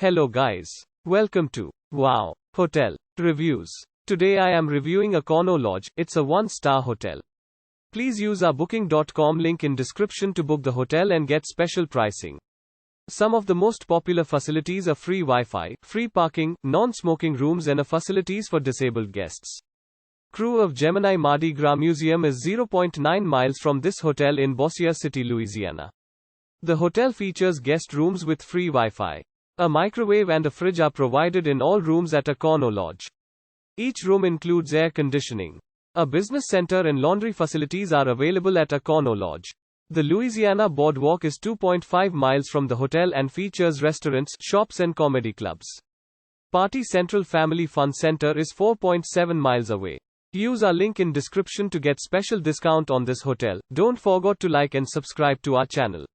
Hello guys. Welcome to Wow Hotel Reviews. Today I am reviewing Econo Lodge. It's a 1-star hotel. Please use our booking.com link in description to book the hotel and get special pricing. Some of the most popular facilities are free Wi-Fi, free parking, non-smoking rooms and facilities for disabled guests. Krewe of Gemini Mardi Gras Museum is 0.9 miles from this hotel in Bossier City, Louisiana. The hotel features guest rooms with free Wi-Fi. A microwave and a fridge are provided in all rooms at Econo Lodge. Each room includes air conditioning. A business center and laundry facilities are available at Econo Lodge. The Louisiana Boardwalk is 2.5 miles from the hotel and features restaurants, shops and comedy clubs. Party Central Family Fun Center is 4.7 miles away. Use our link in description to get special discount on this hotel. Don't forget to like and subscribe to our channel.